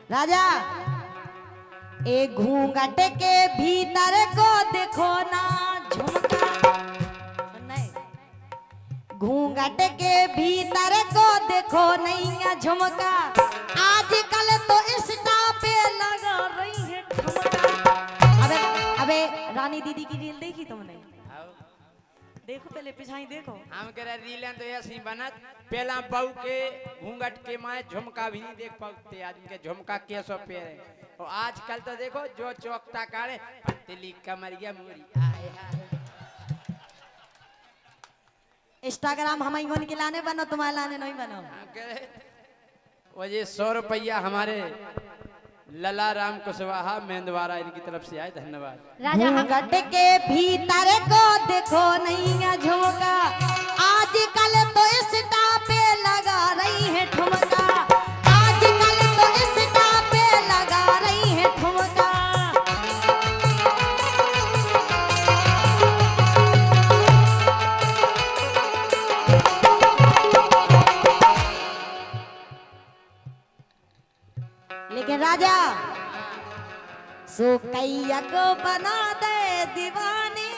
राजा एक घूंघट के भीतर को देखो ना झुमका, घूंघट के भीतर को देखो नहीं झुमका, आजकल तो इंस्टा पे लगा रही है ठुमका। अबे अबे रानी दीदी की रील देखी तुमने? देखो पहले पिछाई देखो। हम कह रहे रीलें तो ऐसी बनत पहला बहू के घूंघट के माए झुमका भी नहीं देख पाते आदमी के झुमका कैसो पेरे। और आजकल तो देखो जो चौकता काढ़े पतली कमरिया मोरी आए हाय। इंस्टाग्राम हम ही के लाने बनो, तुम्हारे लाने नहीं बनो। वो ये 100 रुपया हमारे लला राम कुशवाहा मेंदवारा इनकी तरफ से आए, धन्यवाद। घूंघट के भीतर को देखो नहीं झुमका, आजकल तो इंस्टा पे लगा रही है ठुमका, आजकल तो इंस्टा पे लगा रही है ठुमका। लेकिन राजा सो कैया को बना दे दीवानी,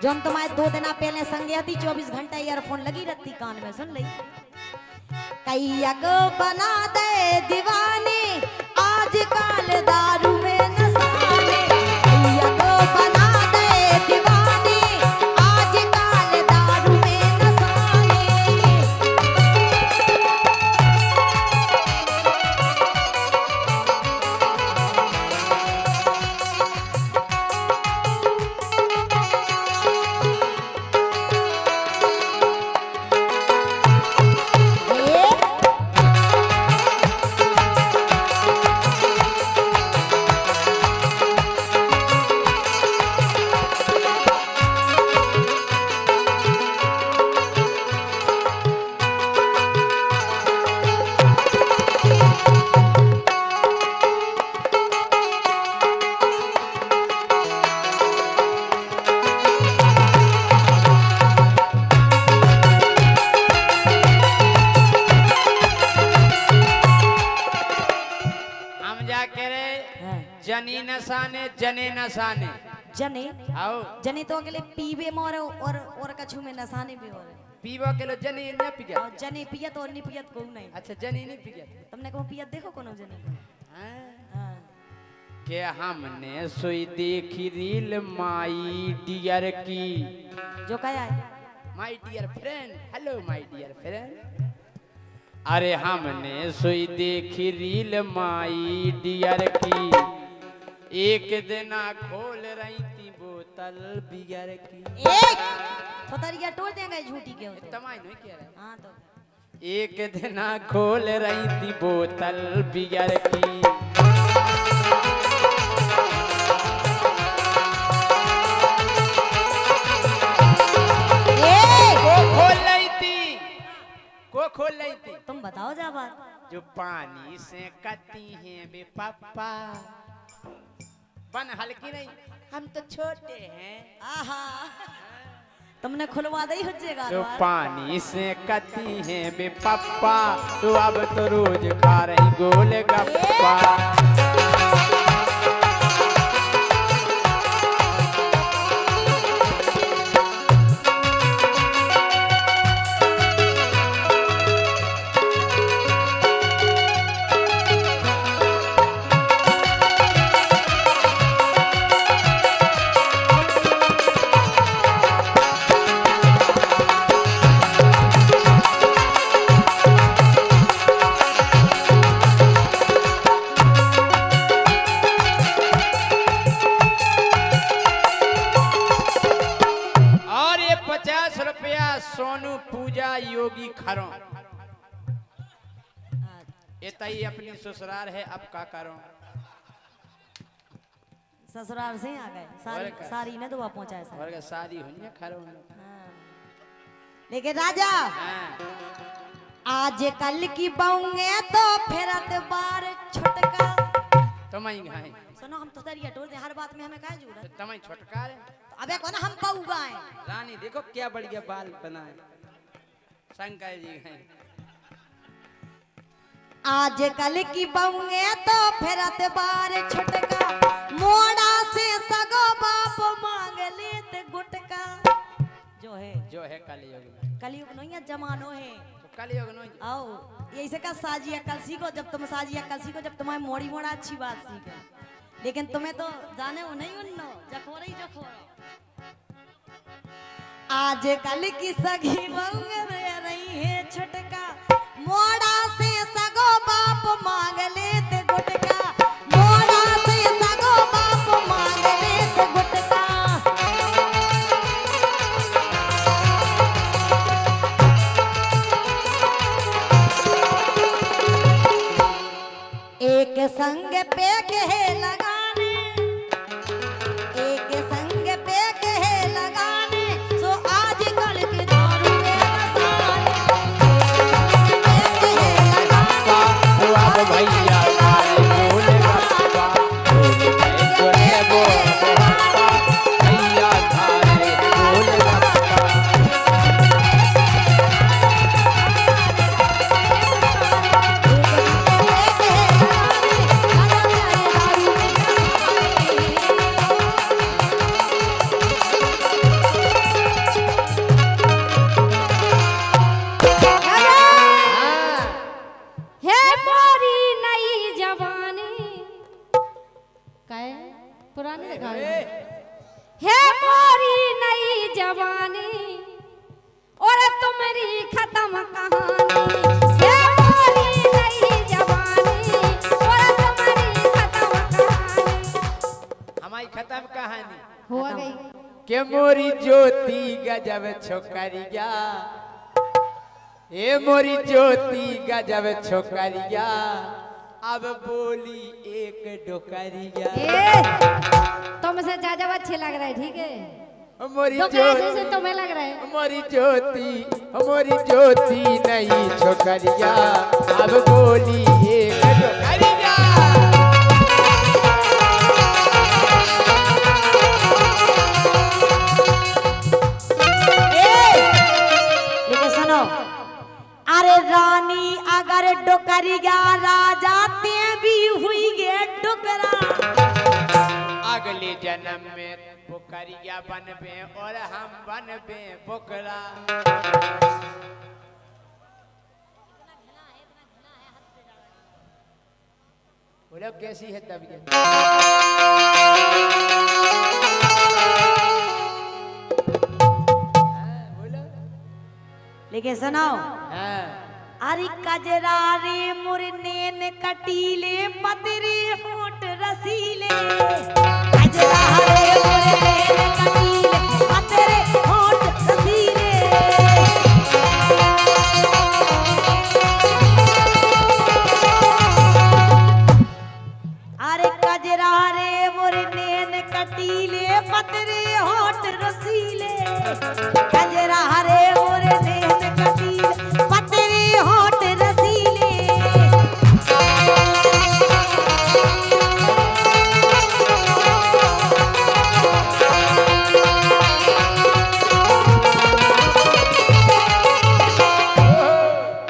जो हम तुम्हारे 2 दिन पहले संगे थी 24 घंटा ईयरफोन लगी रहती कान में, सुन ली। कैया को बना दे दीवानी, आजकल दारू में नशाने, कैया को बना दे दीवानी, आजकल दारू में नशाने। जनी नसाने जने नसाने जने आओ जने तो अगले पीवे मोर और कछु में नसाने भी और पीवा के लो जने न पिया और जने पियत और नहीं पियत को नहीं। अच्छा जने नहीं पिया तुमने को पियत देखो कोनो जने हां के हमने सोई देखी रील माई डियर की, जो क्या है my dear friend, hello my dear friend. अरे हमने सोई देखी रील माई डियर की, एक दिन खोल रही थी बोतल बियर की। एक थोतरिया टोल देंगे झूठी के होते तमाई नहीं कह रहे। हां तो एक दिन खोल रही थी बोतल बियर की, को खोल रही थी तुम बताओ जा बात। जो पानी से कती हैं बे पापा, बन हल्की नहीं हम तो छोटे हैं। आहा तुमने खुलवा दई हुज्जेगा जो पानी से कती हैं बे पापा, तो अब तो रोज खा रही गोल गप्पा। सोनू पूजा योगी खरों इतई अपनी ससुराल है, अब का करो। ससुराल से आ गए सारी ने दुआ पहुंचाए और शादी हुई है खरों। लेकिन राजा आज कल की बहुए तो फिरत बार छुटका। तमई घाई सुनो हम तो तरिया टोल दे, हर बात में हमें काहे जुड़ा। तमई छुटका रे अबे कौन हम पाऊ गाए। रानी देखो क्या बढ़िया बाल बनाए शंकर जी हैं। आजकल की बहुए तो फिरत बार छुटका, मोड़ा से सगो बाप मांग लेत गुटका। जो है कलयुग नहीं है, जमानो है। तो कलयुग नहीं आओ ऐसे का साजिया कल सीखो, जब तुम साजिया कल सीखो, जब तुम्हें मोड़ी मोड़ा अच्छी बात सीखो। लेकिन तुम्हें तो जाने वो नहीं उन्नो जखो आजकल की सगी बहुए में रही है छुटका, मोड़ा से सगो बाप मांग लेत गुटका, मोड़ा से सगो बाप मांग लेत गुटका। एक संग पे कहे लगाने, एक संग पे कहे लगाने, सो आजकल के दारू में नसाने। एक संग पे कहे लगाने, सो अब भैया तारे बोल रखा, जो है वो भैया तारे बोल रखा। हे मोरी नई जवानी, काय पुरानी लगा हे मोरी नई जवानी और तुम्हारी खत्म कहानी। हे मोरी नई जवानी और तुम्हारी खत्म कहानी। हमारी खत्म कहानी हुआ गई के मोरी ज्योति गजब छोकरिया, ए मोरी ज्योति गजब छोकरिया, अब बोली एक डोकरिया। तुमसे ज्यादा अच्छे लग रहे, ठीक है? मोरी तो ज्योति कैसे से तुम्हें लग रहा है? मोरी ज्योति नहीं छोकरिया, अब बोली एक डोकरिया। लेकिन सुनो, अरे रानी अगर डुकरिया राजा ते भी हुई गे डुकरा। अगले जन्म में बुकरिया बनबे और हम बनबे बुकरा। बोलो कैसी है तबीयत? बोलो। लेकिन सुनो, हाँ। अरे कजरा रे मुरनेन कटीले पतरे होठ रसीले। कजरा रे मुरनेन कटीले पतरे होठ रसीले। अरे कजरा रे मुरनेन कटीले पतरे होठ रसीले। कजरा रे मुरनेन कटीले पतरे होठ रसीले।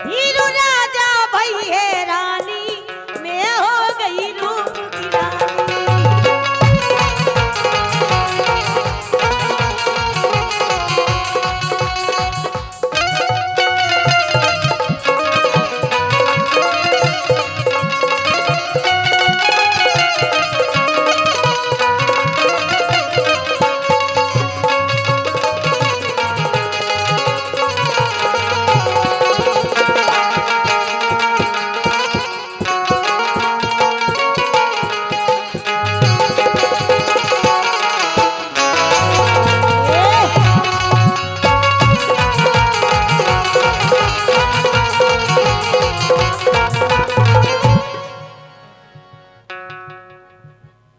धीरू राजा भई है रानी, मैं हो गई रूप की रानी।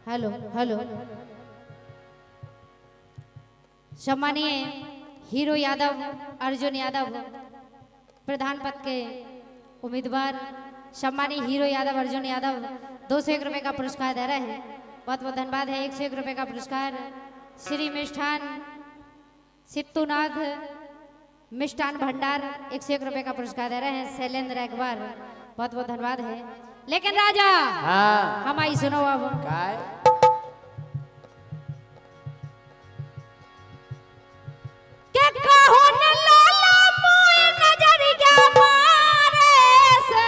हेलो हेलो, सम्मानीय हीरो यादव अर्जुन यादव प्रधान पद के उम्मीदवार सम्मानीय हीरो यादव अर्जुन यादव 201 रुपए का पुरस्कार दे रहे हैं। बहुत बहुत धन्यवाद है। 101 रुपए का पुरस्कार श्री मिष्ठान सित्तूनाथ मिष्ठान भंडार 101 रुपए का पुरस्कार दे रहे हैं। शैलेंद्र अकबर बहुत बहुत धन्यवाद है। लेकिन राजा हाँ हम आई सुनो अब काय के कहो न लाला मोय नजरिया मारे से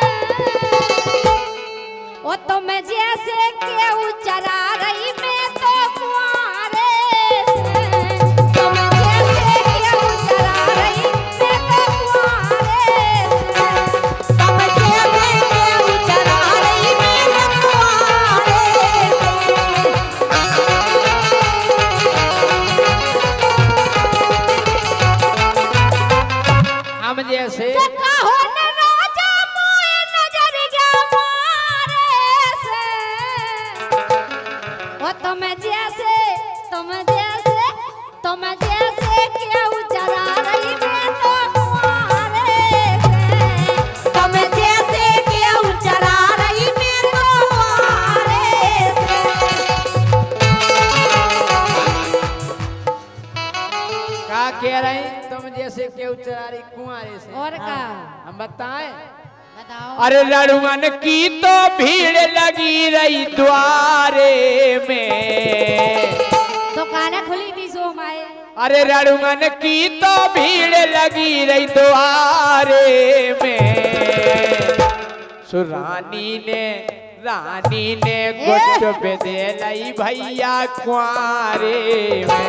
ओ तुम जैसे केहू चरा रही मैं तो कुआरे से तुम जैसे केहू चरा रही मैं तो कुआरे से तुम जैसे केहू चरा रही मैं तो कुआरे हम जैसे से कहो न राजा मोय नजरिया मारे से ओ तुम जैसे केहू चरा रही मैं तो कुआरे से तुम जैसे केहू चरा रही मैं तो कुआरे से का कह रहे हैं तुम जैसे केहू चरा रही कुंवारे से और का हम बताएं बताओ अरे लड़ुअन की तो भीड़ लगी रही द्वारे में दुकानें खुली थी सो माए अरे लड़ुअन की तो भीड़ लगी रही द्वारे में सुरानी ने रानी ने गुट दे लई भैया कुआरे में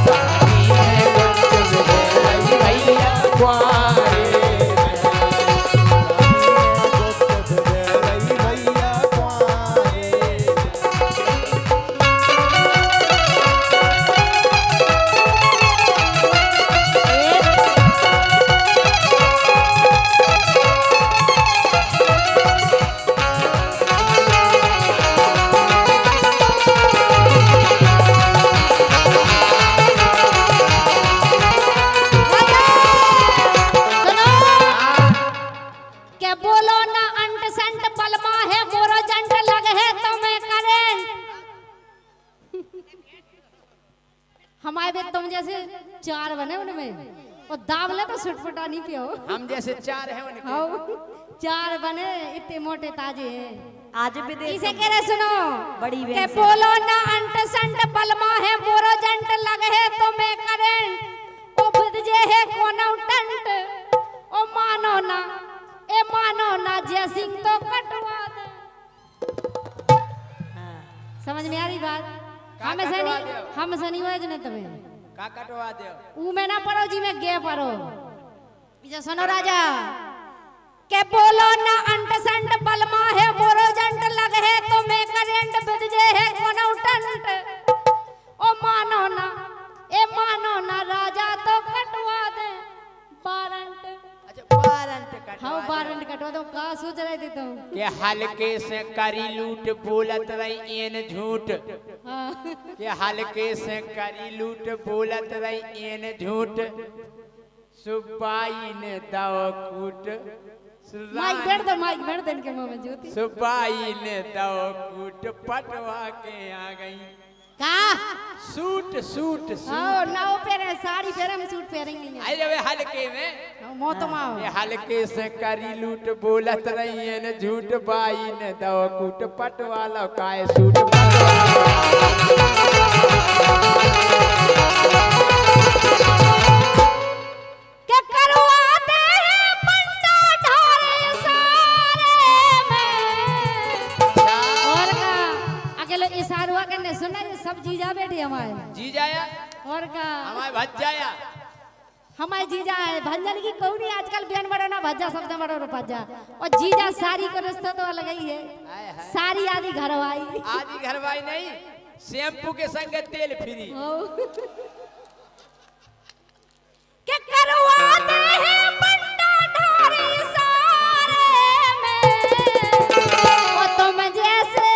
रानी ने गुट दे लई भैया कुआरे सुनो के बोलो ना अंट संट बलमा है मोरो जंट लग है तो मैं करें हमारे भी तुम जैसे चार बने उनमें और दाब ले तो सुटपुटा नहीं पियो हम जैसे चार हैं उनके हाँ चार बने इतने मोटे ताजे हैं आज भी देख इसे कह रहे सुनो बड़ी के बहन से। बोलो ना अंट संट बलमा है मोरो जंट लग है तो मैं करें ओ खुद जे है कोनो टंट ओ मानो ना जय सिंह तो कटवा दे समझ में आ रही बात का हम से कटवा नहीं दो? हम से नहीं हुए जने तुम्हें का कटवा दो ऊ में ना पढ़ो जी में गे पढ़ो इसे सुनो राजा के बोलो ना अंट संट बलमा है मोरो जंट लग है तो मैं करेंट बिद जे है कोनो टंट ओ मानो ना राजा तो कटवा दे बारंट अच्छा वारंट हाँ कटवा बारंट कटवा दो का सोच रहे थे तुम के हल्के से करी लूट बोलत रही एन झूठ हाँ के हल्के से करी लूट बोलत रही एन झूठ सुबाई ने दाव कूट माइक बैठ दे इनके मुंह में ज्योति सुबाई ने दाव कूट पटवा के आ गई का सूट सूट सूट हाँ नाव पहने साड़ी पहने हम सूट पहनेंगे नहीं अरे वे हल्के में मौत माओ ये हल्के से करी लूट बोलत रही है न झूठ बाई ने दव कूट पटवाला काय सूट के करवाते हैं पंडा ढारे सारे में और का अकेले इशारा करने सुना ये सब जीजा बैठे हमारे जी जाया और का हमारे भज जाया हमारे जीजा है भंजन की कौड़ी आजकल बेन बड़ा ना भज्जा सबसे बड़ा रो भज्जा और जीजा सारी का रिश्ता तो अलग ही है हाय हाय सारी आदि घरवाई आदि घरवाई नहीं शैम्पू के संग तेल फ्री के करवाते हैं पंडा ढारे सारे में ओ तुम जैसे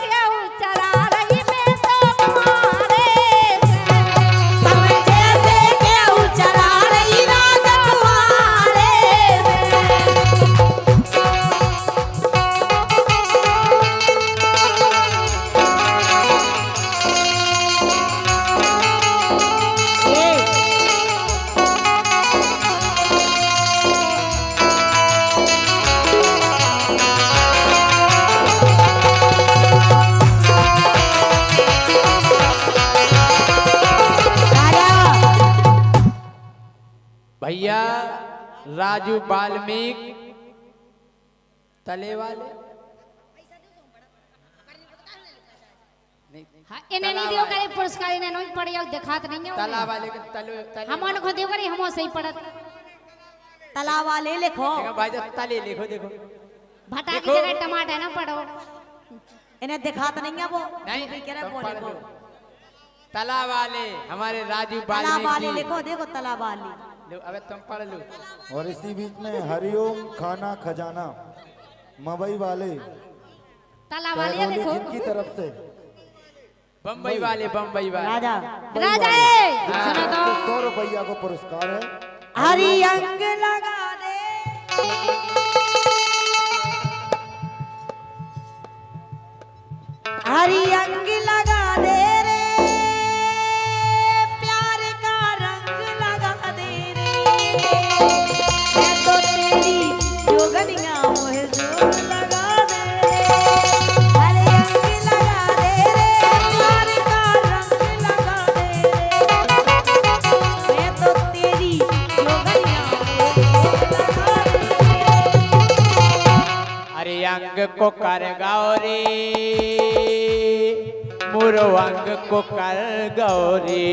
क्यों चला रही मैं तो तुम्हारे तुम जैसे क्यों चला रही मैं तो तुम्हारे भैया राजू वाल्मीकि तले वाले हाँ, इन्हें नहीं दियो करे पुरस्कार, इन्हें नहीं पड़े और दिखात नहीं है तला वाले के तले हम उनको दियो करे हम सही पड़त तालाब वाले लिखो। देखो भाई तले लिखो देखो भटा की देखो। जगह टमाटर ना पड़ो। इन्हें दिखात नहीं है वो नहीं भी कह रहा तुम वो पढ़ लिखो। लो। तला वाले हमारे राजू तालाब वाले वाल्मीकि लिखो, देखो तालाब वाले। लो, अबे तुम पढ़ लो। और इसी बीच में हरिओम खाना खजाना मवई वाले ताला वाले टहरोली देखो जिनकी तरफ से बम्बई वाले बम्बई वाले राजा राजा सुनो तो 100 रुपया को पुरस्कार है। हरी अंग लगा दे, हरी अंग लगा दे रे, प्यार का रंग लगा दे रे, मैं तो तेरी जोगनिया मोहे जोग लगा दे रे, हरी अंग लगा दे रे, प्यार का रंग लगा दे रे, मैं तो तेरी जोगनिया मोहे जोग लगा दे रे। अरे अंग को कर गौरी मुरो अंग को कर गौरी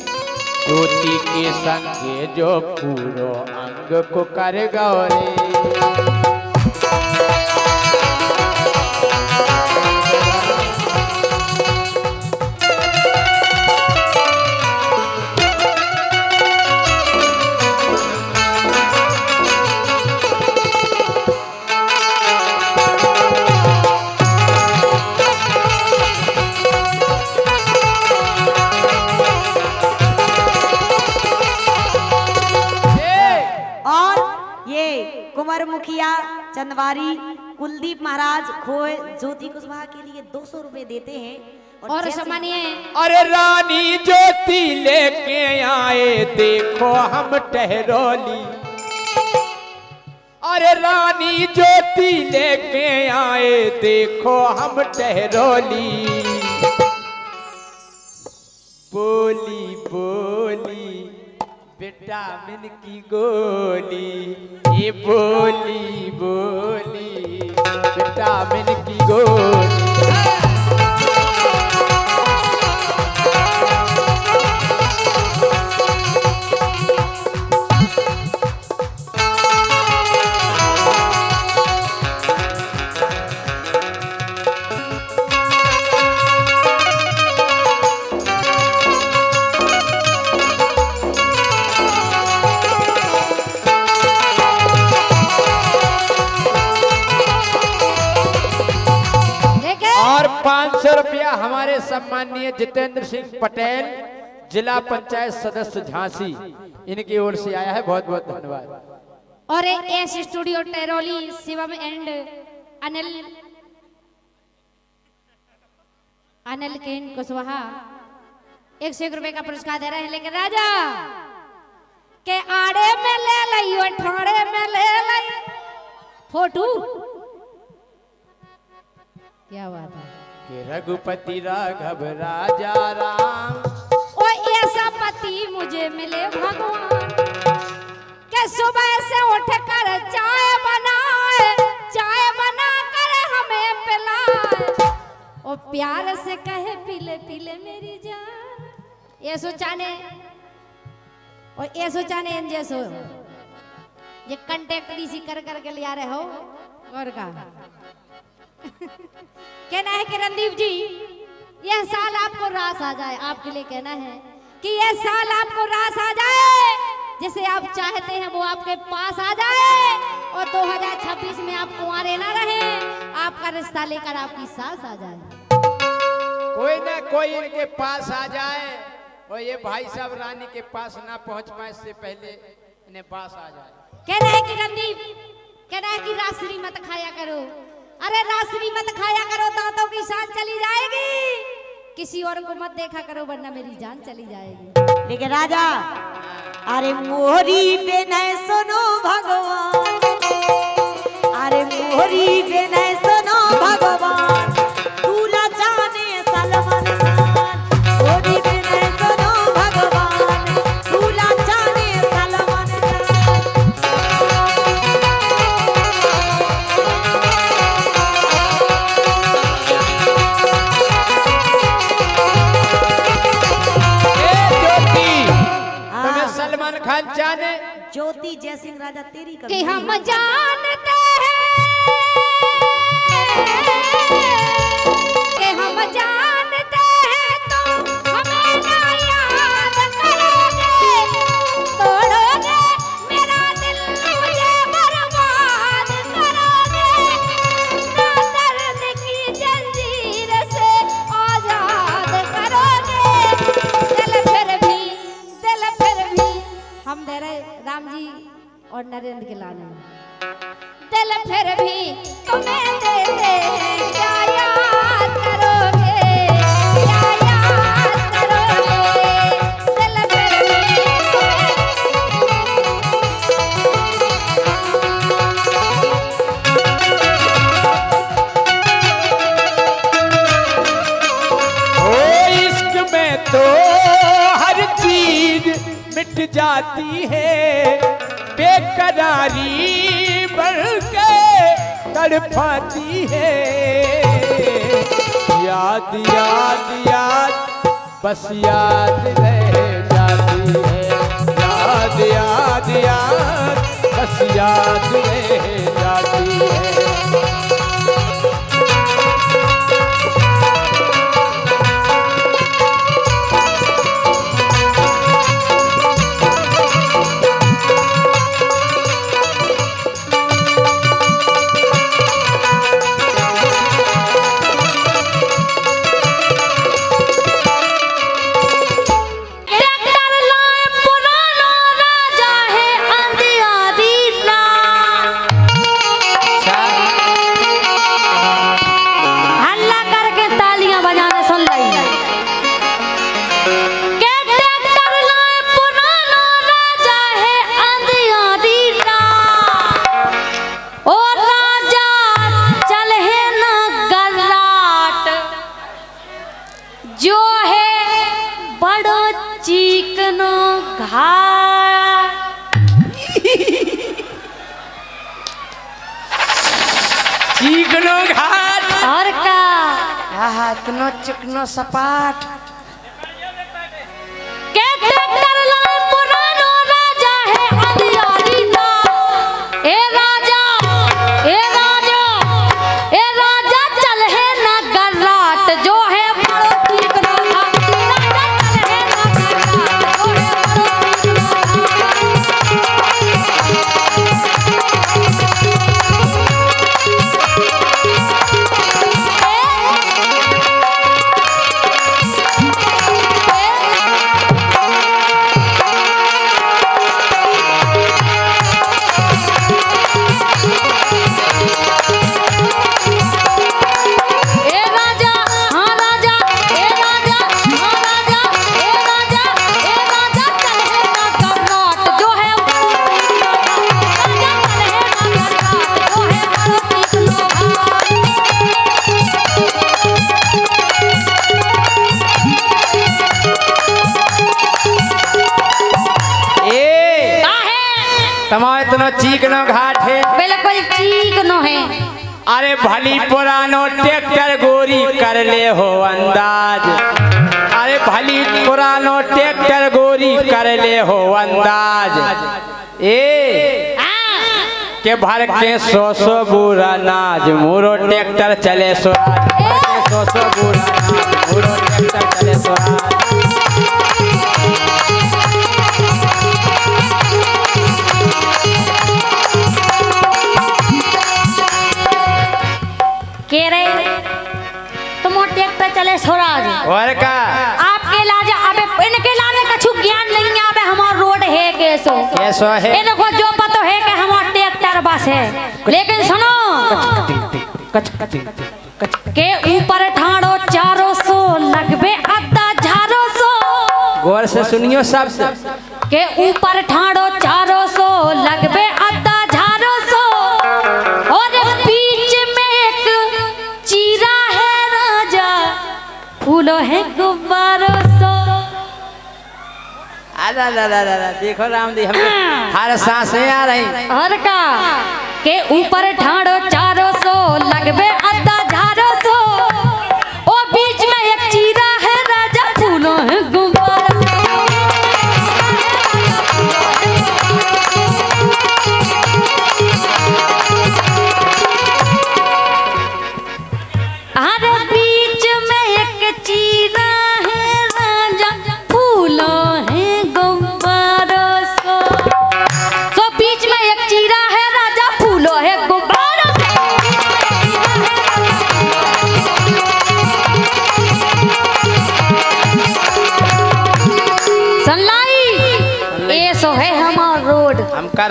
ज्योति के संगे जो पूरो अंग को कर गौरी। और ये कुंवर मुखिया चंदवारी कुलदीप महाराज खोए ज्योति कुशवाहा के लिए 200 रुपए देते हैं। और जैसे- सम्मानीय अरे रानी ज्योति लेके आए देखो हम टहरोली। अरे रानी ज्योति लेके आए देखो हम टहरोली। बोली बोली विटामिन की गोली, ये बोली बोली विटामिन की गोली। देखे और 500 रुपया हमारे सम्माननीय जितेंद्र सिंह पटेल जिला पंचायत सदस्य झांसी इनकी ओर से आया है। बहुत बहुत धन्यवाद। और S studio Teroli Shivam and Anil Anil केन कुशवाहा 101 रुपए का पुरस्कार दे रहे हैं। लेकिन राजा के आड़े में ले लई और ठाड़े में ले लई फोटो। क्या बात है कि रघुपति राघव राजा राम ओ ऐसा पति मुझे मिले भगवान के सुबह से उठ कर चाय बनाए, चाय बना कर हमें पिलाए, ओ प्यार से कहे पीले पीले मेरी जान। ये सोचाने और ये सोचाने इन जैसो ये कंटेक्ट डीसी कर के ले आ रहे हो और का कहना है कि रणदीप जी यह साल आपको रास आ जाए, आपके लिए कहना है कि यह साल आपको रास आ जाए, जिसे आप चाहते हैं वो आपके पास आ जाए और 2026 में आप कुंवारे ना रहे, आपका रिश्ता लेकर आपकी सास आ जाए। कोई ना कोई इनके पास आ जाए और ये भाई साहब रानी के पास ना पहुंच पाए इससे पहले इन्हें पास आ जाए। कहना है कि रणदीप कहना है कि रासरी मत खाया करो, अरे रासरी मत खाया करो, दांतों की शान चली जाएगी, किसी और को मत देखा करो वरना मेरी जान चली जाएगी। लेकिन राजा अरे मोहरी पे नहीं सुनो भगवान, अरे मोहरी पे नहीं सुनो भगवान, दूल्हा जाने सलमान खान। मोहरी पे नहीं सुनो भगवान, दूल्हा जाने सलमान खान। राजा तेरी कि कभी हम जानते हैं कि हम जानते हैं तो हमें ना याद करोगे, तोड़ोगे मेरा दिल मुझे बर्बाद करोगे, ना दर्द की जंजीर से आजाद करोगे। दिल फिर भी हम दे रहे राम जी और नरेंद्र के लाने, दिल फिर भी तुम्हें देते हैं, क्या याद करोगे, क्या याद करोगे, दिल फिर भी ओ इश्क में तो हर चीज मिट जाती है, बेकरारी बढ़ के तड़पाती है। याद याद याद बस याद रह जाती है, याद याद याद बस याद रह जाती है। जो है बड़ो चीकनो घाट, चीकनो घाट और का हाथनो चिकनो सपाट। के ट्रैक्टर लाए पुरानो राजा है अंधियारी का, ए राजा ए राजा ए राजा चल है ना गर्राट, जो है बड़ो चीकनो घाट, राजा चल है ना गर्राट, जो है बड़ो चीकनो समाज इतना चीकनो घाट है, बिल्कुल चीकनो है। अरे भली पुरानो ट्रैक्टर गोरी कर ले हो अंदाज, अरे भली पुरानो ट्रैक्टर गोरी कर ले हो अंदाज। ए के भर के सो बुरा नाज, मोरो ट्रैक्टर चले स्वराज, भर के सो बुरा नाज, मोरो ट्रैक्टर चले स्वराज। के रे तुम ट्रैक्टर चले स्वराज, और का आपके लाजा अबे इनके लाने कछु ज्ञान नहीं है, अबे हमार रोड है कैसो कैसो है, इनको जो पता है कि हमार ट्रैक्टर बस है, लेकिन सुनो के ऊपर ठाड़ो 400 लगबे अद्दा झारो सो, गौर से सुनियो शब्द, के ऊपर ठाड़ो 400 लगबे अद्दा झारो सो, और बीच में एक चीरा है राजा, फूलो है गुब्बारों सो। अरे देखो रामदी हमें हर सांस में आ रही, और का के ऊपर ठाड़ो 400 लगबे अद्दा झारो सो, ओ बीच में एक चीरा है राजा, फूलो है गुब्बारों सो।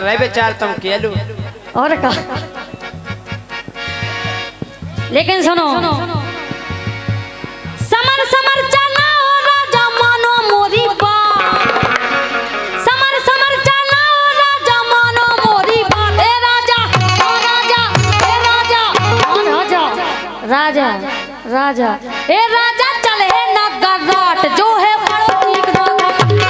रहे बेचार तुम केलू। और का लेकिन सुनो समर समर चला ओ राजा मानो मोरी बात समर समर चला ओ राजा मानो मोरी बात ए राजा ओ राजा ए राजा ओ राजा राजा राजा ए राजा चले नगर रात जो है बड़ो ठीक राजा चले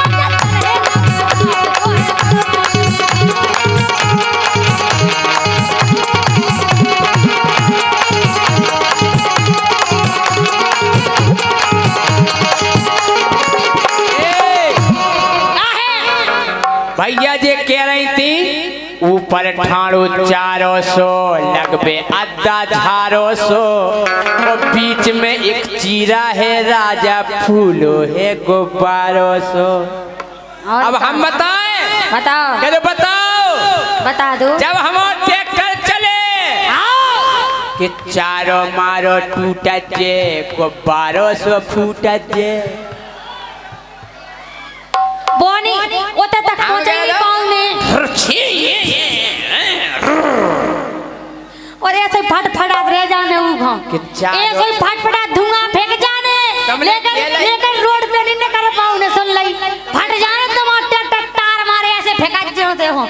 भैया जी कह रही थी ऊपर ठाणो 400 लगबे अद्दा 400 और बीच में एक चीरा है राजा फूलो है गुब्बारों सो। अब हम बताएं बताओ क्या बताओ बता दो जब हम ट्रैक्टर चले कि चारों मारो टूटा जे गुब्बारों सो फूटा जे बोनी ओते तक पहुंचेंगे कौन में और ऐसे फटफटा रह जाने उघा ऐसे फटफटा धुआं फेंक जाने लेकर रोड पे नहीं कर पाऊं ने सुन लई फट जाने तुम ट्रैक्टर टार मारे ऐसे फेंका देते हो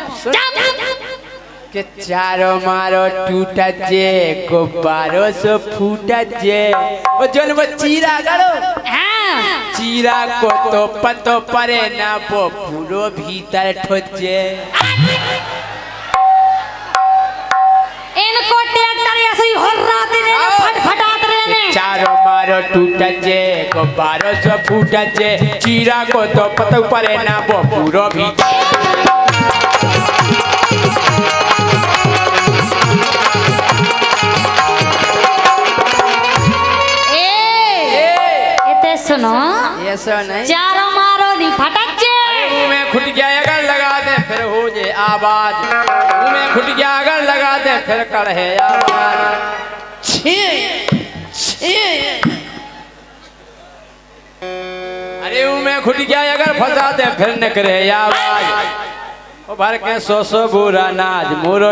कि चारों मारो टूटा जे गुब्बारों से फूटा जे वो जोन वो चीरा गड़ो चीरा को तो पतो परे ना वो पूरो भीतर ठोजे इनको ट्रैक्टर ऐसे ही हो रात ने फटफटात रहने चारों मारो टूटा जे गुब्बारों से फूटा जे चीरा को तो पतो परे ना वो पूरो भीतर सुनो ऐसा नहीं चारों मारो नहीं फटक जे मुंह में खुटिया अगर लगा दे फिर हो जे आवाज मुंह में खुटिया अगर लगा दे फिर कढ़े आवाज अरे मुंह में खुटिया अगर फंसा दे फिर निकले आवाज वो भर के 100 बुरा नाज मोरो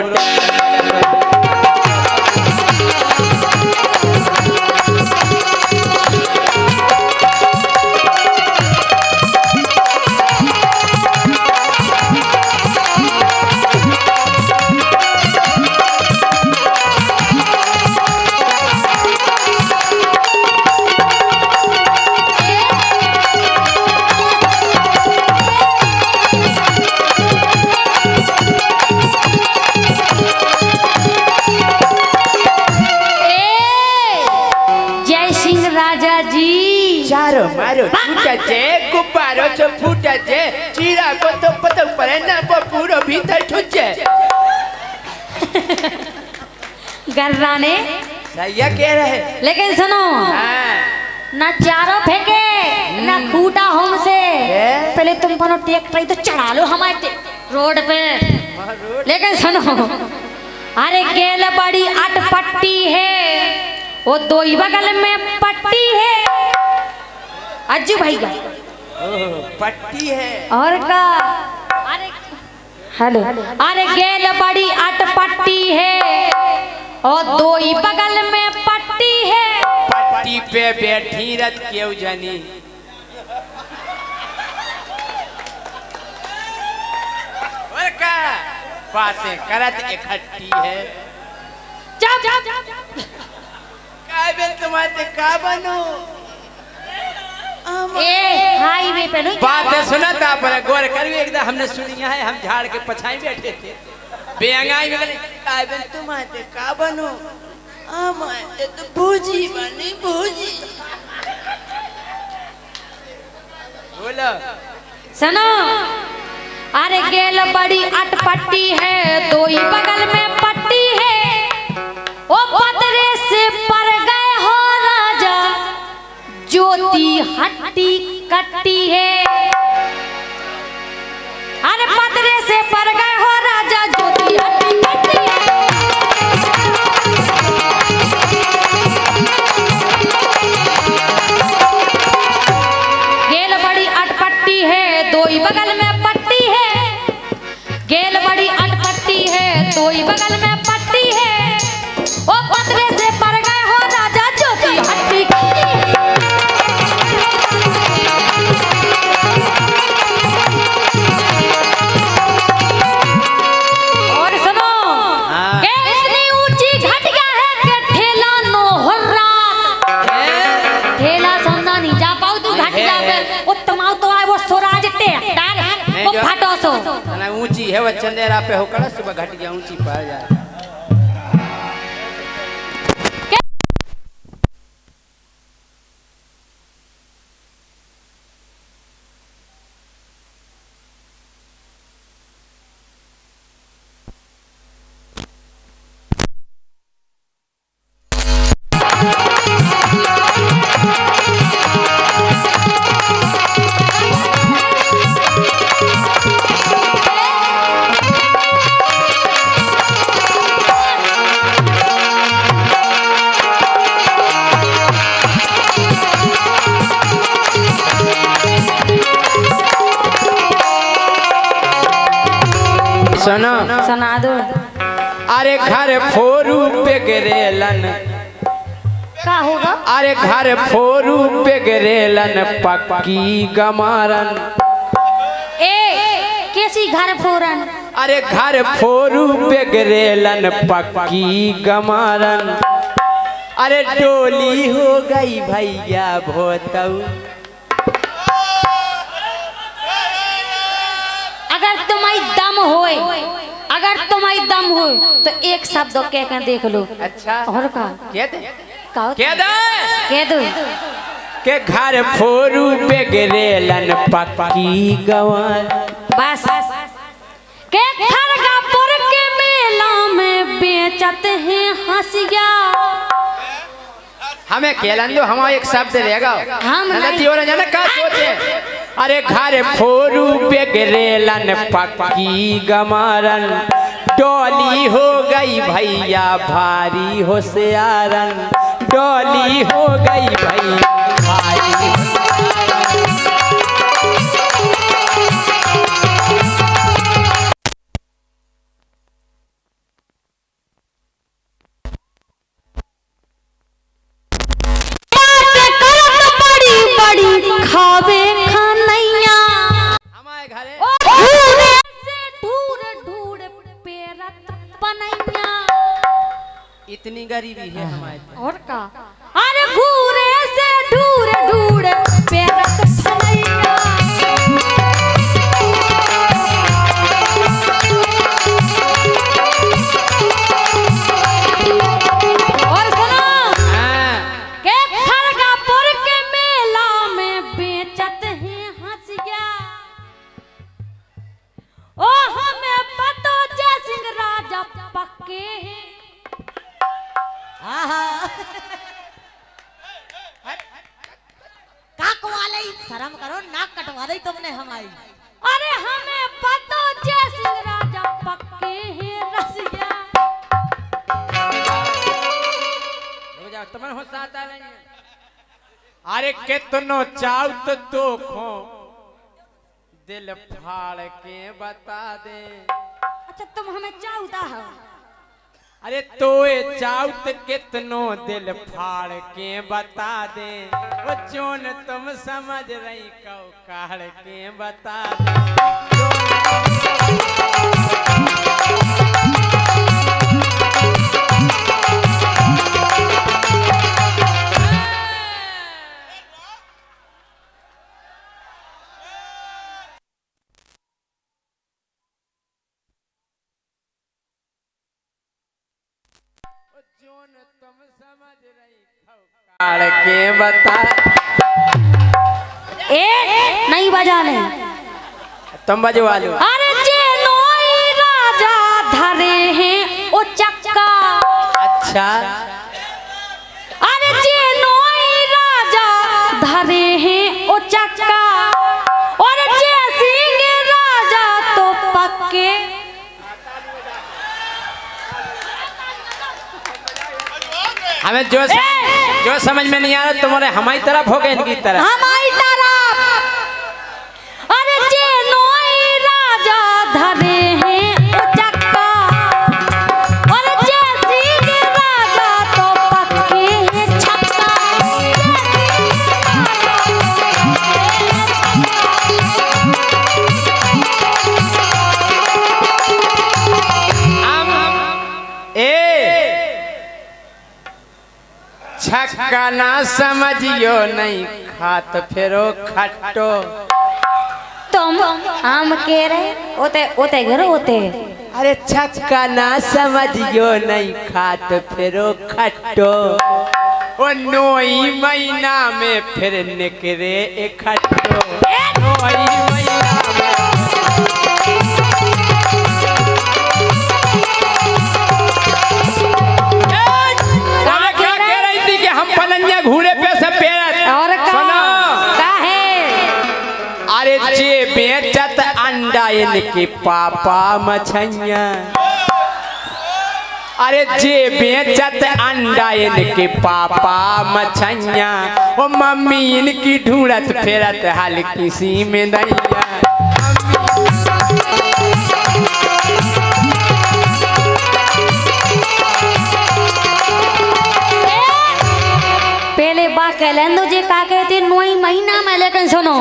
मारो फूटा जे गुब्बारों से फूटा जे चीरा को तो पता पड़े ना वो पूरा भीतर ठुजे गर्राने सैया कह रहे लेकिन सुनो ना चारों फेंके ना खूटा हमसे पहले तुम पनो ट्रैक्टर तो चढ़ा लो हमारे रोड पे लेकिन सुनो अरे गेल बड़ी अटपट्टी है वो दो ही बगल में पट्टी है अज्जू भाई का पट्टी है और का अरे हेलो अरे गेल बड़ी अटपट्टी है और दो ही बगल में पट्टी है पट्टी पे बैठी रत क्यों जानी और का बातें करत इकट्ठी है चुप काय बे तुम्हारे का बनो ए हाईवे पे नहीं बातें सुना था पर गौर कर एकदम हमने सुनी है हम झाड़ के पछाई बैठे थे बेंगाई में काय बे तुम्हारे का बनो हमारे तो भूजी बनी भूजी बोलो सुनो अरे गेल बड़ी अटपट्टी है दो ही बगल में पट्टी है ओ पतरे से पर गए हो राजा ज्योति हट्टी कट्टी है अरे पतरे से पर गए हो राजा ज्योति हट्टी कट्टी है गेल बड़ी अटपट्टी है दो ही बगल में पट्टी है गेल बड़ी ना ऊंची है वो चंदेरा पे हो कड़ा सुबह घटिया ऊंची पा जाए। सुनो सुना दो। अरे घर फोरू पे गिरेलन का होगा? अरे घर फोरू पे गिरेलन पक्की गमारन। ए कैसी घर फोरन? अरे घर फोरू पे गिरेलन पक्की गमारन। अरे डोली हो गई भैया भोतऊ। अगर तुम्हारी दम होए, अगर तुम्हारी दम हो तो एक शब्द कह कर देख लो। अच्छा और का कह दे का कह दे कह दो के घर फोरू पे गिरेलन पक्की गवार। बस के खरगापुर के मेला में बेचत हैं हंसिया। हमें खेलन दो, हम एक शब्द रहेगा हम नहीं। जाने का सोचे। अरे घर फोरू पे गिरेलन पक्की गमारन। डोली हो गई भैया भारी होशियारन। डोली हो गई भैया भारी। खावे खानैया हमारे घरे घूरे से ढूर ढूर पेरत पनैया। इतनी गरीबी है हमारे। और का? अरे घूरे से ढूर ढूर पेरत पनैया। और सुनो के खरगापुर के मेला में बेचत हैं हंसिया। ओ हमें पतो जय सिंह राजा पक्के हैं। शर्म करो, नाक कटवा दी तुमने हमारी। अरे हमें पतो जय सिंह राजा पक्के हैं रसिया। तुम्हें होश आता नहीं है। अरे कितनो चाउत तो खो दिल फाड़ के बता दे। अच्छा तुम हमें चाहता हो? अरे तोए चाउत कितनो दिल फाड़ के बता दे। वो जोन तुम समझ रही कौ काढ़ के बता तुम समझ रही काढ़ के बता। ए नहीं बजाने, तुम बजवा लो। अरे जेनोई राजा धरे हैं ओ चक्का। अच्छा अरे जेनोई राजा धरे हैं ओ चक्का। और जय सिंह राजा तो पक्के। हमें जो समझ में नहीं आ रहा तुम्हारे हमारी तरफ हो गए इनकी तरफ। हमारी तरफ। अरे जेनोई राजा धरे हैं ओ चक्का। और जय सिंह राजा तो पक्के हैं छक्का। छक्का ना समझियो नहीं खात फिरो खट्टो। तुम हम कह रहे ओते ओते घर ओते अरे छक्का ना समझियो नहीं खात फिरो खट्टो ओ नोई महीना में फिर निकरे इकट्ठो नोई महीना में क्या कह रही थी कि हम पलंजा घूरे पे से पेड़ और का है अरे जे बेचत अंडा इनके पापा मछैया अरे जे बेचत अंडा इनके पापा मछैया ओ मम्मी इनकी ढूंढत फिरत हाल किसी में नैया पहले बा कहलें तुझे का कहते 9 महीना में लेकिन सुनो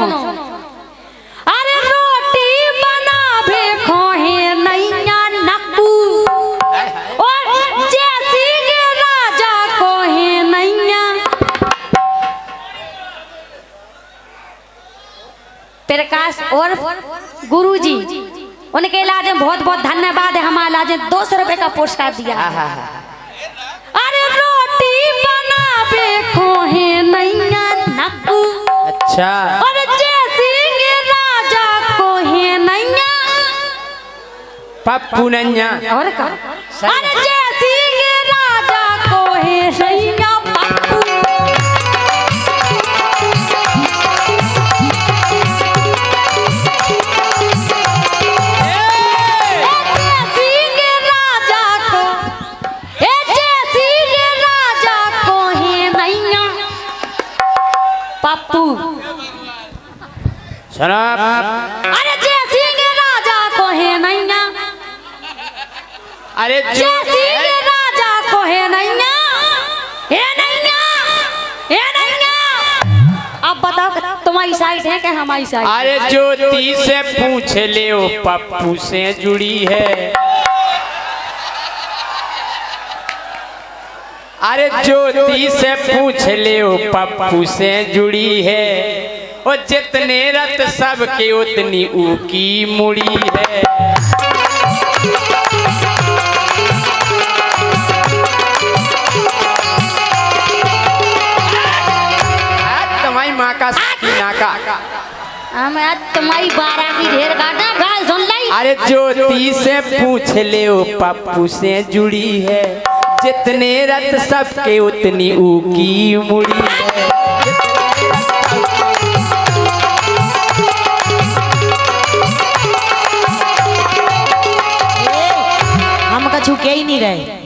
अरे रोटी बना भी खोहे नैया नक्कू और जैसी के राजा को है नैया प्रकाश और गुरुजी उनके इलाज में बहुत बहुत धन्यवाद है। हमारे इलाज में 200 रुपए का पुरस्कार दिया। अरे रोटी बना बे खोहे नैया नक्कू अच्छा और जैसी के राजा को है नैया पप्पू नैया और का अरे जैसी के राजा को है नैया पप्पू पप्पू शराब अरे जैसी के राजा को है नैया अरे जैसी के राजा को है नैया हे नैया हे नैया अब बताओ तुम्हारी साइड है क्या हमारी साइड अरे ज्योति से पूछ ले ओ पप्पू से जुड़ी है अरे ज्योति से पूछ ले ओ पप्पू से जुड़ी है ओ जितने रत सबके उतनी ऊकी मुड़ी है तुम्हारी माँ का सकीना का हम आज तुम्हारी 12 की ढेर काटा गाल सुन लाई अरे ज्योति से पूछ ले ओ पप्पू से जुड़ी है जितने रत सबके उतनी ऊकी मुड़ी है हम कछु के ही नहीं रहे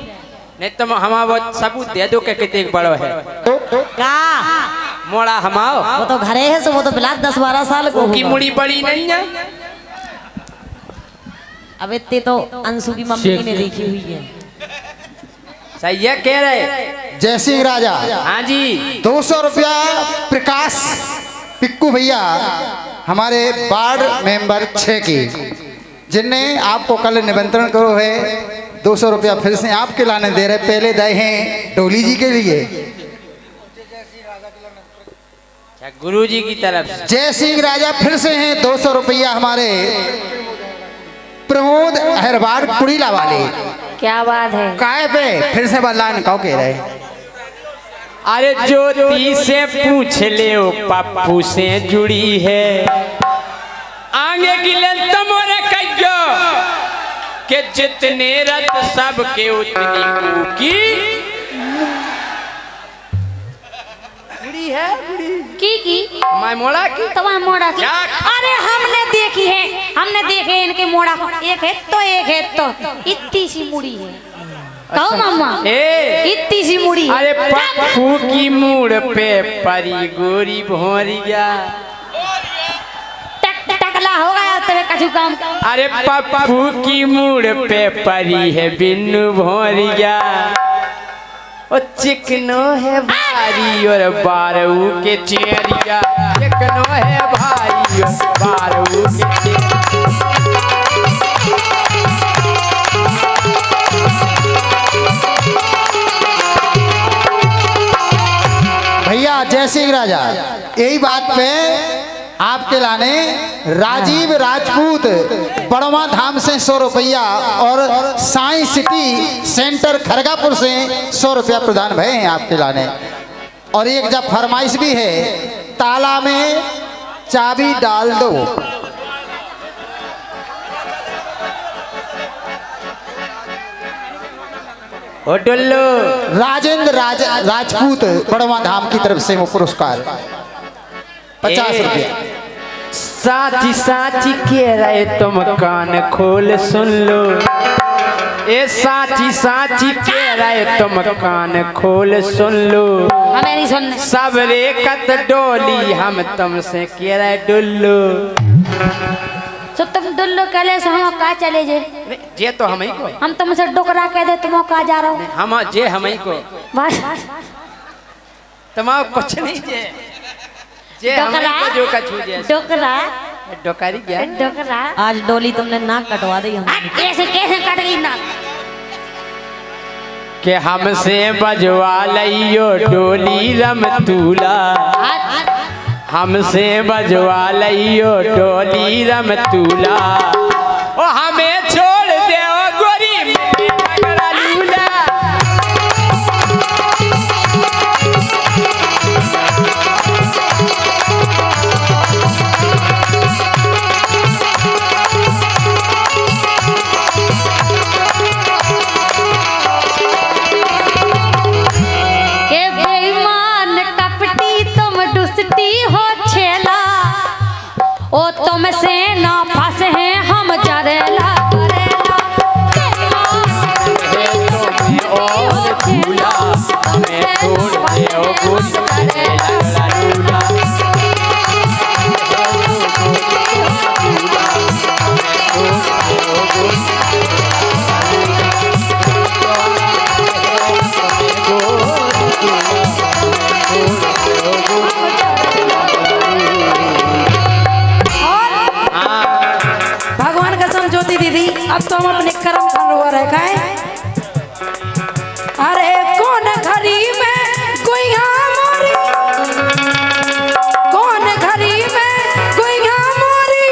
नहीं तुम हमारा वो सबूत दे दो के कितने बड़ो है का मोड़ा हमाओ वो तो घरे है सो वो तो बिलात 10-12 साल को की होगा। मुड़ी बड़ी नहीं है अब इतने तो अंशु की मम्मी ने देखी हुई है सही है कह रहे जय सिंह राजा हाँ जी 200 रुपया प्रकाश पिक्कू भैया हमारे वार्ड मेंबर 6 की जिनने आपको कल निमंत्रण करो है 200 रुपया फिर से आपके लाने दे रहे पहले दे हैं डोली जी के लिए गुरु जी की तरफ से जय सिंह राजा फिर से हैं 200 रुपया हमारे प्रमोद अहरवार कुड़ीला वाले क्या बात है काय पे फिर से बदलान कहो कह रहे अरे ज्योति से पूछ ले ओ पप्पू से जुड़ी है आगे की लेंथ मोरे कहियो कि जितने रत सबके उतनी ऊकी बुढ़ी है बुढ़ी की मैं मोड़ा की तुम्हारा मोड़ा की क्या? अरे हमने देखी है हमने देखे इनके मोड़ा एक है तो इतनी सी मुड़ी है कहो मम्मा ए इतनी सी मुड़ी अरे पप्पू की मूड पे परी गोरी भोरिया टकला हो गया तेरे कछु काम अरे पप्पू की मूड पे परी है बिन्नू भोरिया ओ चिकनो है भारी और बारू के चेरिया चिकनो है भारी और बारू के चेरिया भैया जय सिंह राजा यही बात पे आपके लाने राजीव राजपूत बड़वा धाम से 100 रुपया और साई सिटी सेंटर खरगापुर से 100 रुपया प्रदान भये हैं आपके लाने। और एक जब फरमाइश भी है, ताला में चाबी डाल दो। ओ डुल्लो राजेंद्र राजपूत बड़वा धाम की तरफ से वो पुरस्कार 50 रुपया। साची साची कह रहे तुम कान खोल सुन लो, ए साची साची कह रहे तुम कान खोल सुन लो, हमें नहीं सुनने। सब रेकत डोली हम तुमसे कह रहे डुल्लो। तो तुम डुल्लो कले से हम का चले जे? जे तो हम ही को, हम तुमसे डोकरा कह दे तुम का जा रहा हो? हम जे हम ही को बस तमाम कुछ नहीं जे हम ही को जो का छू जे डोकरा डोकारी क्या डोकरा। आज डोली तुमने नाक कटवा दी हमारी। कैसे कैसे कट गई ना? के हमसे बजवा लियो डोली रमतूला, हमसे बजवा लियो डोली रमतूला, ओ हमें छोड़ दे ओ गोरी में लगरा लूला। के बेईमान कपटी तुम दुष्टी हो छेला, ओ तुमसे ना फंसे हैं हम जरेला करेला। और झूला हमें छोड़ दे ओ गोरी में लगरा लूला। भगवान कसम ज्योति दीदी, अब तो हम अपने कर्म कर हुआ रह गए। अरे कौन घड़ी में गुइया मोरी, कौन घड़ी में गुइया मोरी,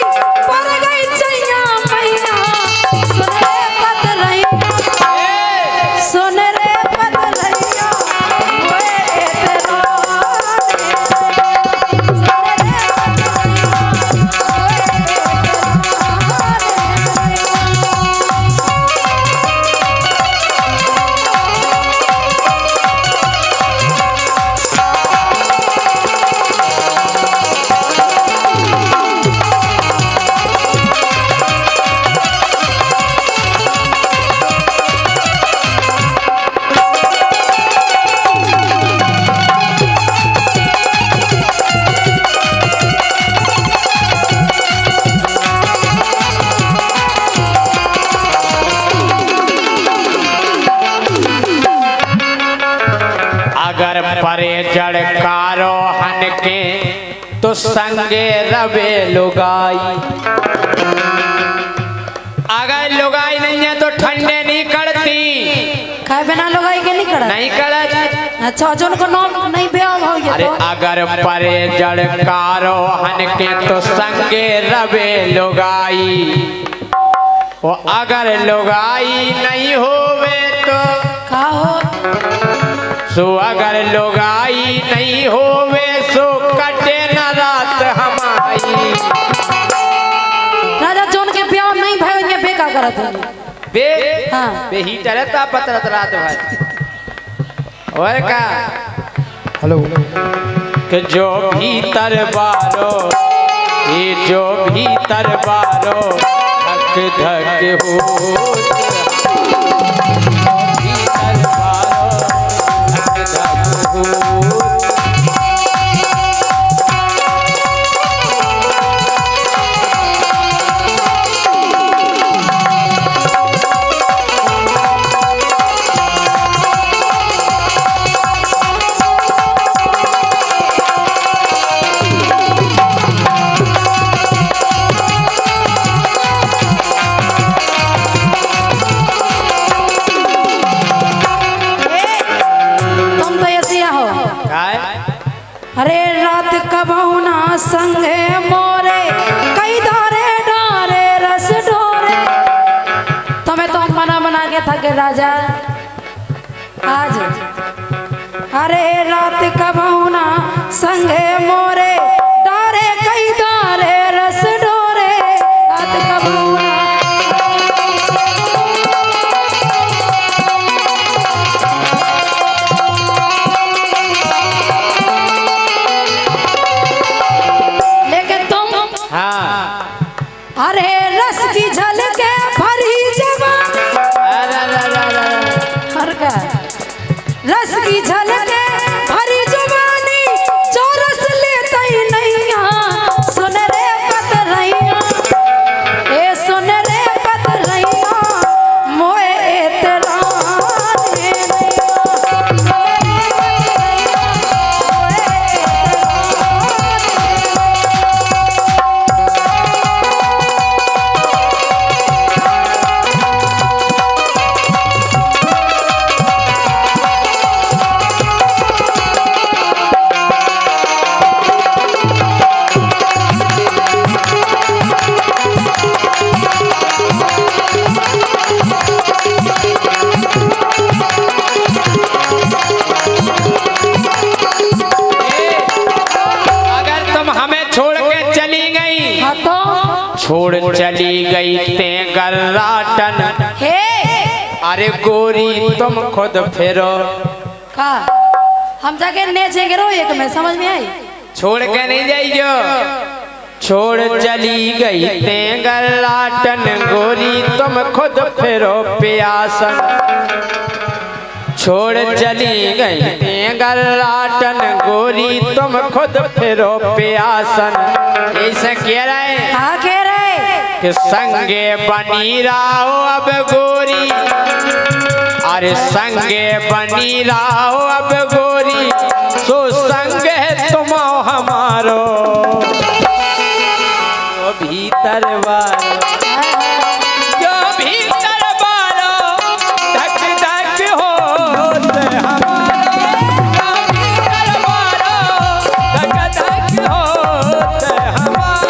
पर गई चैया मैया, सुन रे पत रहिया, सुन रे पत रहिया, ओए तेरा अगर परे जड़कारो हन के तो संगे रवे लुगाई, अगर लुगाई नहीं है तो ठंडे नहीं करती, खाए बिना लोग आई के नहीं करा नहीं करत। अच्छा जो उनको नाम नहीं ब्याह हो गया अरे तो अगर परे जड़कारो हन के तो संगे रवे लुगाई, वो अगर लुगाई नहीं होवे तो का हो सो अगर लुगाई नहीं होवे सो कटे न रात हमारी। राजा जोन के ब्याह नहीं भाई उनके बेका करत है बे हाँ। बे ही डरता पतरत रात भाई और का हेलो कि जो भीतर बारो ये जो भीतर बारो धक धक हो, भीतर बारो धक धक हो। तुम तो ऐसे हो। काय अरे रात कब ना संगे मोरे कई धारे डारे रस डोरे। तुम्हें तो मना बना के थके राजा आज। अरे रात कबहुना संगे मोरे डारे कई धारे रस डोरे। रात कबहुना अरे रस की झलके भरी जवानी। रस की झलके भरी जवानी जो रस लेता ही नहीं। सुन रे पतरैया ए सुन रे पतरैया मोए तेरा छोड़ चली गई ते गर्राटन। हे अरे गोरी तुम खुद फिरो। का हम जाके नेचेंगे रो एक में समझ में आई। छोड़ के नहीं जाइयो। छोड़ चली गई ते गर्राटन गोरी तुम खुद फिरो प्यासन। छोड़ चली गई ते गर्राटन गोरी तुम खुद फिरो प्यासन। ऐसा कह रहा है। हाँ कह रहे कि संगे बनी रहो अब गोरी। अरे संगे बनी रहो अब गोरी सो संग है तुम हमारो जो भीतर वालो जो भीतर वालो धक धक होते हमारो जो भीतर वालो धक धक होते हमारो।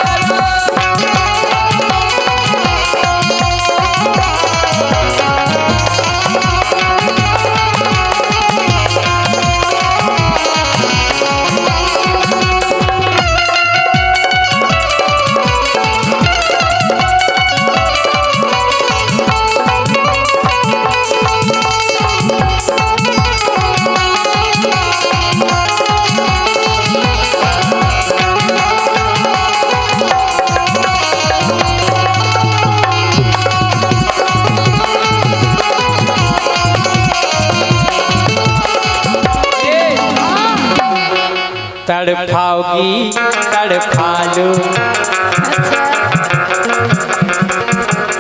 तड़पाओगी तड़पा लो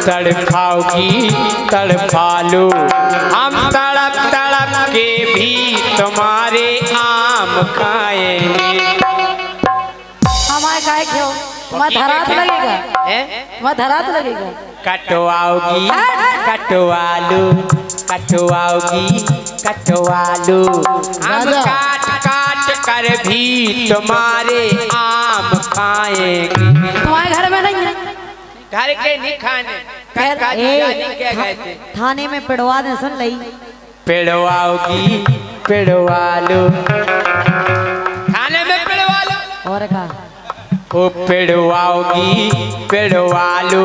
तड़पाओगी तड़पा लो हम तड़प तड़प के भी तुम्हारे आम खाएंगे। हमारे काय क्यों तुम्हारा धरात लगेगा। तुम्हारा धरात लगेगा। कटवाओगी कटवालू कटवाओगी कटवालू हम काट काट कर भी तुम्हारे आम खाएंगे। तुम्हारे घर में नहीं है। घर के नहीं खाने क्या कहते थाने में पिड़वा दे सुन लई। पिड़वाओगी पिड़वालू थाने में पिड़वालू और का ओ पिड़वाओगी पिड़वालू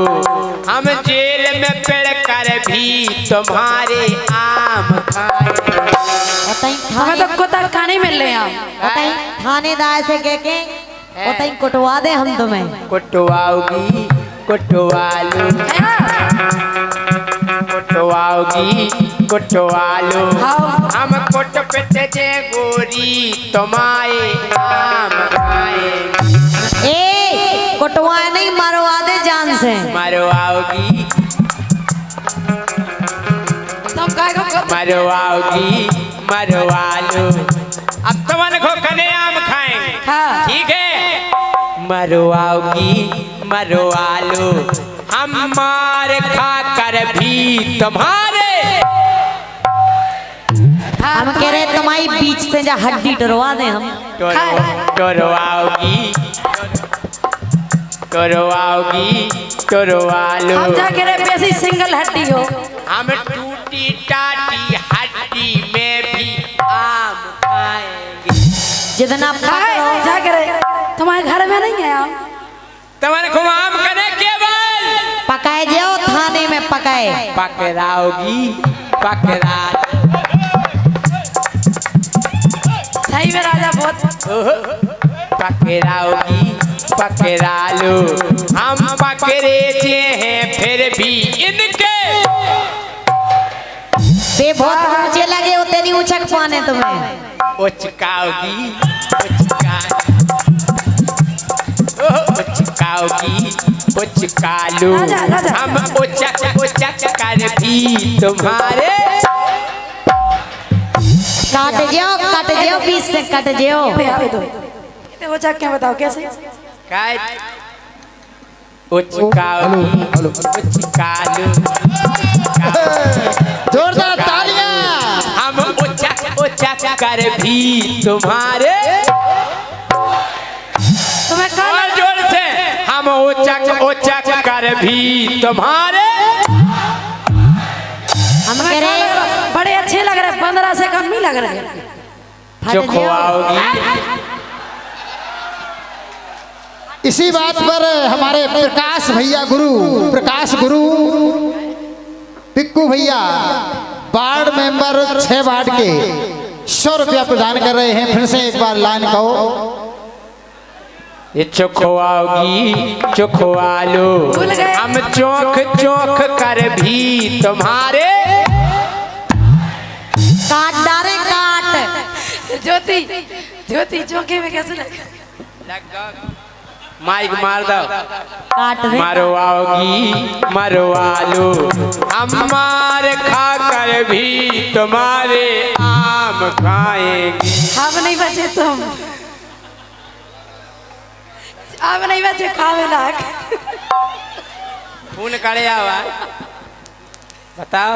हम जेल में पिड़ कर भी तुम्हारे आम खाएंगे। हमें तो कुत्ता खाने मिल रहे हैं। थानेदार से कह के बताई कुटवा दे हम तुम्हें। कुटवाओगी कुटवालू कुटवाओगी कुटवालू हम कुट पिट जे गोरी तुम्हारे आम खाएंगे। ए कुटवा नहीं मरवा दे जान से। मरवाओगी तुम काय मरवाओगी मरवालू अब तुमन को कने आम खाएंगे। हाँ। ठीक है मरवाओगी मरवालू हम मार खा कर भी तुम्हारे हम कह रहे तुम्हारी बीच से जा हड्डी टरवा दे हम। टोरवाओगी टोरवाओगी टोरवा लो। अब जाके रे बेसी सिंगल हड्डी हो। हम टूटी टाटी हड्डी में भी आम खाएंगे। जितना पकड़ो जाके रे तुम्हारे घर में नहीं है आम? तुम्हारे को आम करे केवल पकाए जाओ, थाने में पकाए। पकड़ाओगी पकड़ा। सही में राजा बहुत पकड़ाओगी पकड़ा लो। हम पकड़े जे हैं फिर भी इनके बे बहुत ऊंचे लगे उतने नहीं उछक पाने तुम्हें। उचकाओगी उचका लो। राजा। हम उचक कर भी तुम्हारे काट जाओ, बीच से कट जाओ। इतने हो जाके बताओ कैसे? उचकाओगी उचका लो। जोरदार तालियां। हम उचक कर भी तुम्हारे तुम्हें कौन और जोर से हम उचक कर भी तुम्हारे। हम कह रहे बड़े अच्छे लग रहे, 15 से कम नहीं लग रहे। फट जाओ। चुखवाओगी। इसी बात पर हमारे प्रकाश गुरु पिक्कू भैया वार्ड मेंबर 6 वार्ड के 100 रुपया प्रदान कर रहे हैं। फिर से एक बार लाइन कहो। ये चुखवाओगी चुखवा लो। भूल गए। हम चौक कर भी तुम्हारे काट डारे काट। ज्योति चौके में कैसे लगा? माइक मार दो। काट रे। मरवाओगी मरवा लो। हम मार खा कर भी तुम्हारे आम खाएंगे। अब नहीं बचे तुम, अब नहीं बचे खावे लाग। खून करे आवा बताओ।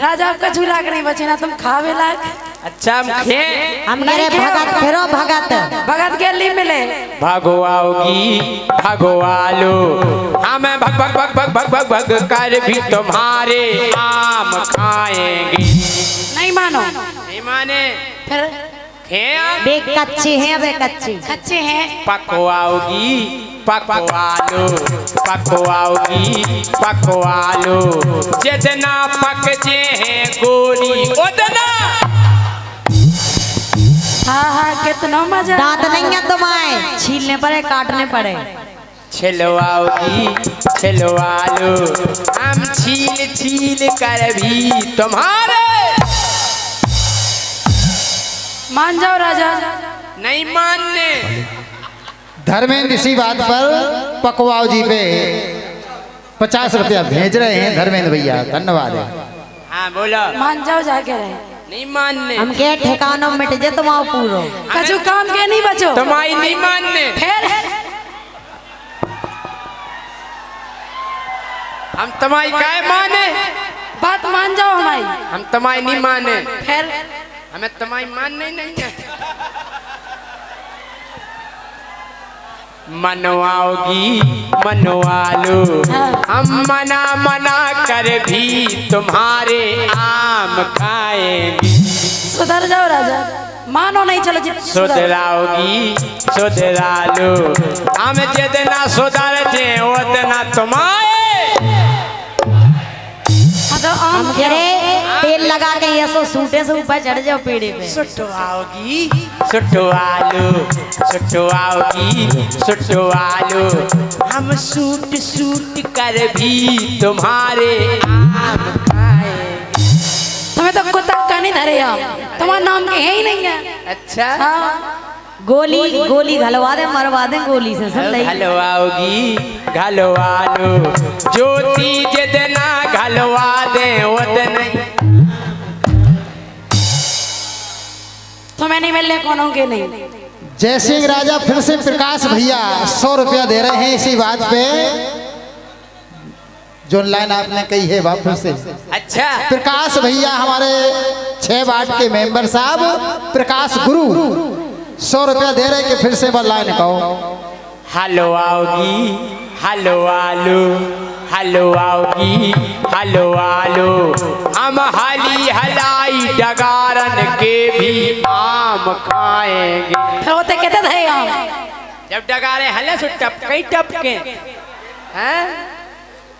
राजा का झूला नहीं बचे ना, तुम खावे लाग। अच्छा हम खे हम कह रहे भगत फेरो भगत। भगत के लिए मिले। भगवाओगी भगवा लो। हमें भग कर भी तुम्हारे आम खाएंगे। नहीं मानो नहीं माने फिर खे आप बे कच्चे हैं, बे कच्चे। अच्छे हैं। पकवाओगी पकवा लो। पकवाओगी पकवा लो। जितना पक जे हैं गोली उतना। हाँ कितना मजा। दांत नहीं है तुम्हारे, छीलने पड़े काटने पड़े। छिलवाओगी छिलवा लो। हम छील कर भी तुम्हारे मान जाओ राजा। नहीं मानने। धर्मेंद्र इसी बात पर पकवाओ जी पे 50 रुपया भेज रहे हैं धर्मेंद्र भैया। धन्यवाद। हाँ बोलो। मान जाओ जाके रहे। नहीं मानने। हम के ठिकानों मिट जे तुम आओ पूरो। कछु काम के नहीं बचो। तुम्हारी नहीं मानने। फिर हम तुम्हारी काय माने। बात मान जाओ हमारी। हम तुम्हारी नहीं माने। फिर हमें तुम्हारी मानने नहीं है। मनवाओगी मनवा लो। हम मना कर भी तुम्हारे आम खाएंगे। सुधर जाओ राजा, मानो नहीं चलो जी। सुधराओगी सुधरा लो। हम जितना सुधर जे उतना तुम्हारे। हाँ तो आम हम कह रहे तेल लगा के ये सो सूटे से ऊपर चढ़ जाओ पेड़े पे। सुटवाओगी सुटवालो सुटवाओगी सुटवालो। हम सूट कर भी तुम्हारे आम खाएंगे। तुम्हें तो कुत्ता का नहीं धरे आम, तुम्हारा नाम के है ही नहीं है। अच्छा हाँ गोली घलवा दे, मरवा दे गोली से। सब नहीं घलवाओगी घलवा लो। ज्योति जितना घलवा दे उतना। तुम्हें नहीं मिलने कौन के नहीं। जय सिंह राजा फिर से प्रकाश भैया 100 रुपया दे रहे हैं इसी बात पे। जो लाइन आपने कही है वापस से। अच्छा प्रकाश भैया हमारे 6 वार्ड के मेंबर साहब प्रकाश गुरु 100 रुपया दे रहे कि फिर से बार लाइन कहो। हलो आओगी हलो आलू, हलो आओगी हलो आलू, हम हली हलाई डगारन के भी आम खाएंगे। फिर होते कहते थे हम जब डगारे हले सो टपके टपके हैं।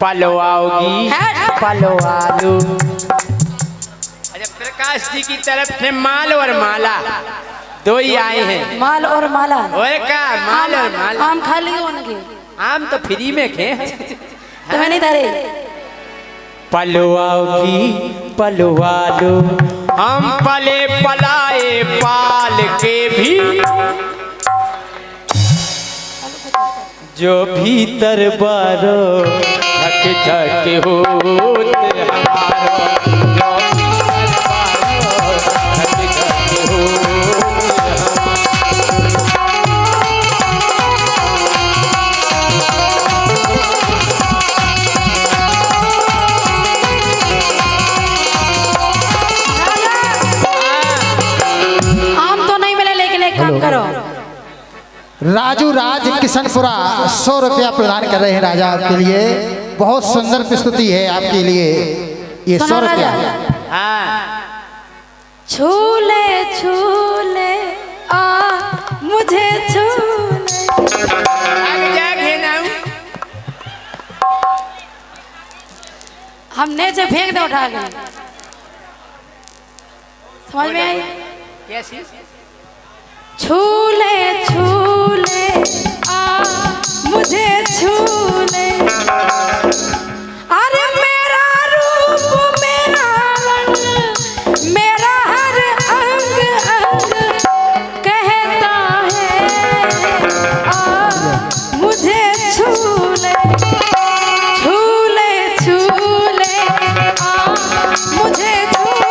पलो आओगी पलो आलू। अच्छा प्रकाश जी की तरफ से माल और माला दो ही आए हैं। माल और माला और का माल और माला। आम खा लिए उनके, आम तो फ्री में खे। तुम्हें नहीं धरे। पलो आओगी पलो आलू, हम पले पलाए पाल के भी, जो भीतर बारो धक धक होत हमारो, जो भीतर बारो धक धक होत आम तो नहीं मिले, लेकिन एक काम करो, राजू राज किशनपुरा 100 रुपया प्रदान कर रहे हैं राजा आपके लिए। बहुत सुंदर प्रस्तुति है आपके लिए ये 100 रुपया। हाँ छूले छूले आ मुझे छूले। आगे जाके ना हम नीचे फेंक दे उठा के। समझ में आई? कैसी छूले छूले आ मुझे छूले, अरे मेरा रूप मेरा रंग मेरा हर अंग अंग कहता है आ मुझे छूले। छूले छूले आ मुझे छूले।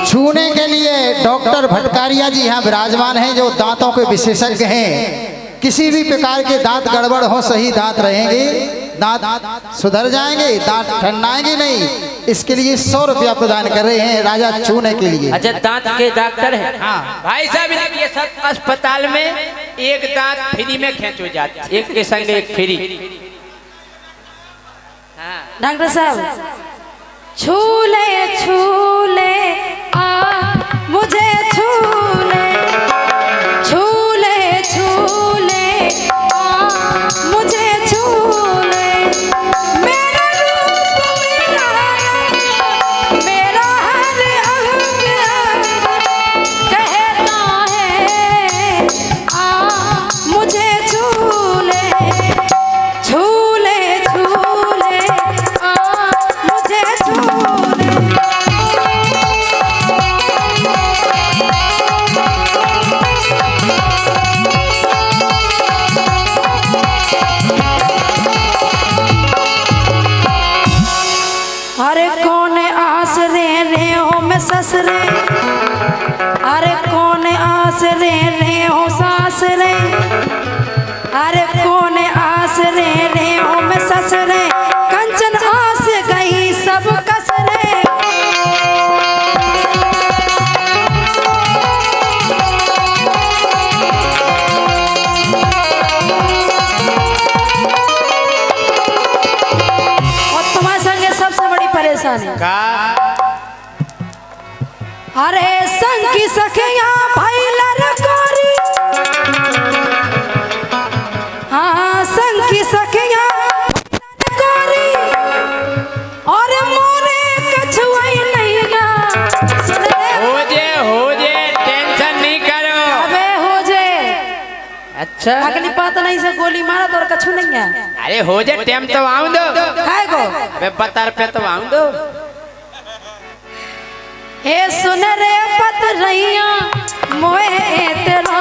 छूने के लिए डॉक्टर भटकारिया जी यहाँ विराजमान हैं, जो दांतों के विशेषज्ञ हैं। किसी भी प्रकार के दांत गड़बड़ हो सही दांत रहेंगे, दांत सुधर जाएंगे, दांत ठंडाएंगे नहीं। इसके लिए 100 रुपया प्रदान कर रहे हैं राजा छूने के लिए। अच्छा दांत के डॉक्टर हैं। हाँ भाई साहब ये सब अस्पताल में एक दांत फ्री में खींचो जाता है, एक के संग एक फ्री। हाँ डॉक्टर साहब छूले छूले आ मुझे छूले। छूले छूले आ मुझे छूले। मेरा रूप मेरा रंग मेरा हर अंग अंग कहता है आ मुझे छूले। छूले छूले आ मुझे छूले। अरे कौन आस रे हो मैं ससरे, अरे कौन आस रे हो सास रे, अरे कौन आस रे हो मैं ससरे, कंचन आस गई सब कसरे। और तुम्हारे संगे सबसे बड़ी परेशानी का अरे संग की सखिया भाई लरकोरी, हाँ संग की सखिया लरकोरी, और मोरे कछुआई नहीं गा। हो जे टेंशन नहीं करो। अबे हो जे अच्छा अगली बात नहीं से गोली मारा तो और कछु नहीं है। अरे हो जे टाइम तो आऊं दो। काय को अबे 12 रुपये तो आऊं दो। हे सुन रे पत रैया मोए तेरा